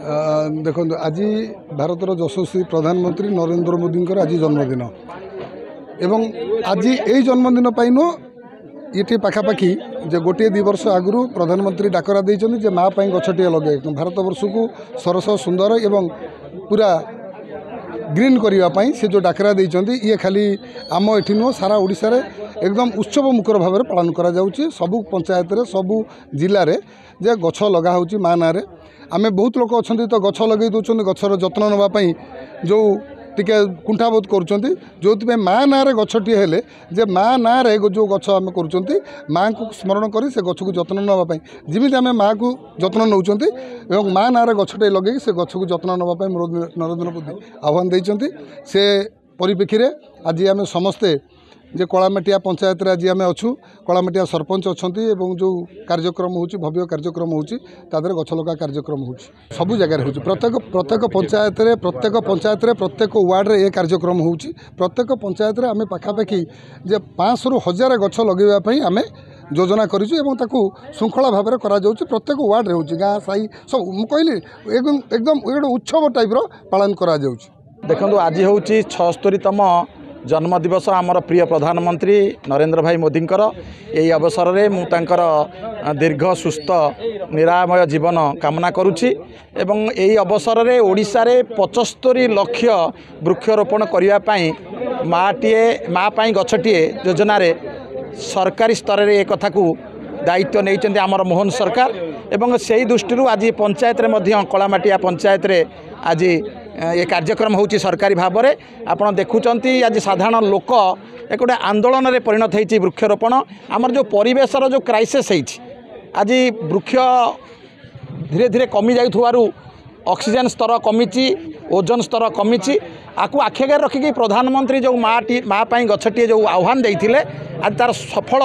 देखो आज भारतर यशस्वी प्रधानमंत्री नरेंद्र मोदी आज जन्मदिन एवं आज यही जन्मदिन पाइन ये पाखापाखि जे गोटे 2 वर्ष आगु प्रधानमंत्री डाकरा देइछन जे माँ पाई गछटिए लगे भारत वर्ष को सरस सुंदर एवं पूरा ग्रीन करने से जो डाकरा देइछन ये खाली आम एठी नुह सारा ओडिशा रे एकदम उत्सव मुखर भाव में पालन करा जाउछि। सबु पंचायत रे सबु जिले में जे गछ लगा होछि माँ ना रे आमे बहुत लोक अच्छा तो गछ लगे दौरान गचर जत्न नापी जो टिके कुंठाबोध करुँच जो माँ ना गछटी हेले जे माँ ना जो गछ आम कर माँ को स्मरण कर से गछ को जत्न नापी जमी आम माँ को जत्न नौ माँ ना गछटे लगे से गछ को जत्न नापी नरेंद्र मोदी आह्वान देते से परिप्रेक्षी आज आम समस्ते जे कलामेटिया पंचायत आज आम अच्छू कलामेटिया सरपंच अच्छा जो कार्यक्रम हो भव्य कार्यक्रम होदर गछ लगा कार्यक्रम हो सबू जगह हो प्रत्येक पंचायत प्रत्येक वार्ड रे ये कार्यक्रम हो प्रत्येक पंचायत रे आम पाखापाखि जे 500 ରୁ 1000 गछ लगेवाई आम योजना करूँ श्रृंखला भाव में करा प्रत्येक वार्ड रे हो गाँ साई सब कहली एकदम गोटे उत्सव टाइप पालन करा देखो आज हूँ 76तम जन्मदिवस आमर प्रिय प्रधानमंत्री नरेंद्र भाई मोदींकर यही अवसर में मुझर दीर्घ सुस्थ निरामय जीवन कामना करुच्ची एवं यही अवसर में ओडिशा रे 75 लाख वृक्षरोपण करने माँ पाई गछटिए योजना रे सरकारी स्तर में एक कथा को दायित्व नहीं आमर मोहन सरकार एवं से दृष्टि आज पंचायत रे कलामाटिया पंचायत रे आज ये कार्यक्रम होची सरकारी भाव में आपड़ देखुं आज साधारण लोक एक गोटे आंदोलन में परिणत होती वृक्षरोपण आमर जो परिवेशर जो क्राइसिस आज वृक्ष धीरे धीरे कमी जाइथुवारु ऑक्सीजन स्तर कमी ओजन स्तर कमी आपको आखिगे रखिकी प्रधानमंत्री जो माँ पाई गछटिए जो आह्वान देते आज तार सफल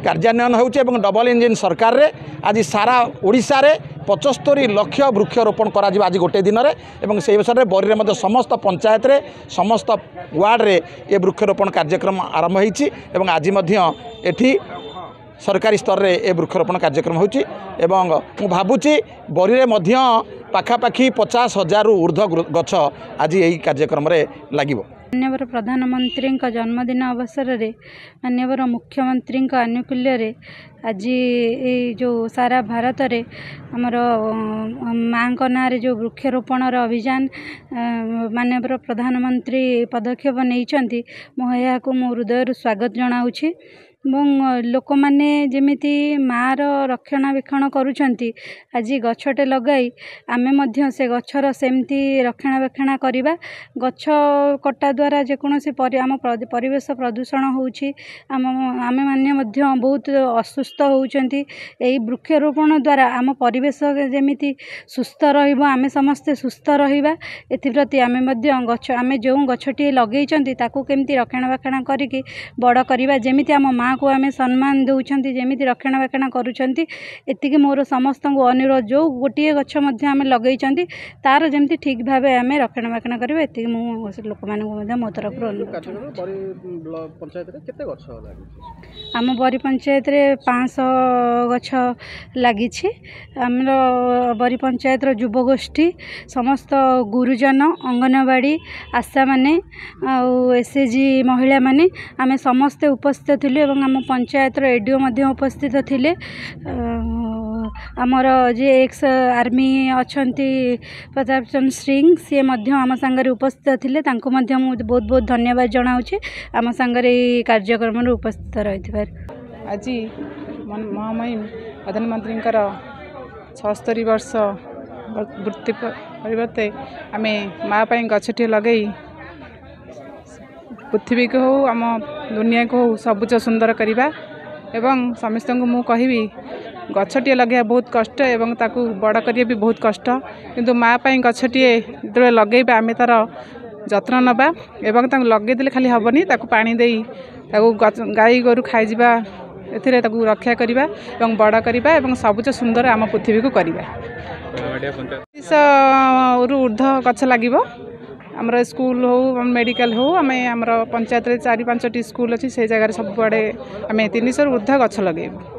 कार्यान्वयन होउछि एवं डबल इंजिन सरकार रे आज सारा ओडिशा रे 75 लाख वृक्षरोपण करा आज गोटे दिन में एवं से अवसर में बरी में समस्त पंचायत रे समस्त वार्ड रे ये वृक्षरोपण कार्यक्रम आरंभ होइछि एवं आज एठी सरकारी स्तर में ये वृक्षरोपण कार्यक्रम होइछि एवं मु भाबुछि बरी रे पाखापाखि 50,000 ରୁ ऊर्ध्व गछ आज यही कार्यक्रम रे लागिबो। माननीय प्रधानमंत्री जन्मदिन अवसर में माननीय मुख्यमंत्री आनुकूल्य रे आज ये जो सारा भारत रे आमर माँ ना जो वृक्षरोपण अभियान माननीय प्रधानमंत्री पदक्षेप नहीं मुझे मो हृदय स्वागत जनाऊँगी लोक मैंने जमीती माँ रक्षणाबेक्षण करुँच आज गछटे लगाई आमे से गछर सेमती रक्षणाबेक्षण करवा गछ कटा द्वारा जेकोसी आम परिवेश प्रदूषण होउछि आमे माने बहुत असुस्थ होउछंती एई वृक्षरोपण द्वारा आम परिवेश जमीती सुस्थ रहिबो आमे समस्ते सुस्थ रहिबा एथिप्रति आमे गछ आमे जो गछटी लगेइछंती ताकू केमती रक्षणाबेक्षण करिकि बड़ करवा जेमिति आम माँ को आमे सम्मान दउछंती जेमिति रक्षणाबेक्षण करूछंती एतिकि मोर समस्त अनुरोध जो गोटे गछ आमे लगेइछंती तार जेमिति ठीक भाबे आमे रक्षणाबेक्षण करबे एतिकि मु लोक मानक मो तरफ आम बरी पंचायत रे 500 गछ लगी आमर बरी पंचायत युवगोष्ठी समस्त गुरुजन अंगनवाड़ी आशा माने एसएचजी महिला माने आमे समस्ते उपस्थित थिले एवं आम पंचायत एडीओ उपस्थित थिले आमर जे एक्स आर्मी अच्छी प्रताप चंद्र सिंह सी आम सांगे उपस्थित थिले तांको बहुत बहुत धन्यवाद जनाऊँगी आम सांगे कार्यक्रम उपस्थित रही आज महामहिम प्रधानमंत्री 76 वर्ष वृत्ति परिवर्ते आम माँ गछटी लगे पृथ्वी को हो आम दुनिया को हो सबुज सुंदर करवा एवं समस्त को मु कहि गछटी लगे बहुत कष्ट एवं ताकू बड़ करिया भी बहुत कष्ट किंतु माँ पाई गछटी जो लगेबा आम तार जत्न नबा एवं ताकू लगेदेले खाली हेनी ताकू पानी देई ताकू गाई गोरु खाइबा एथिरे ताकू रक्षा करवा एवं बड़ करवा एवं सबुज सुंदर आम पृथ्वी को करवा 30 ରୁ ऊर्ध्व गछ लागिबो आमर स्कूल हो मेडिकल हो आम आमर पंचायत 4-5टी स्कूल अच्छी से जगह सब आम 300 ରୁ ऊर्ध्व गछ लगेबू।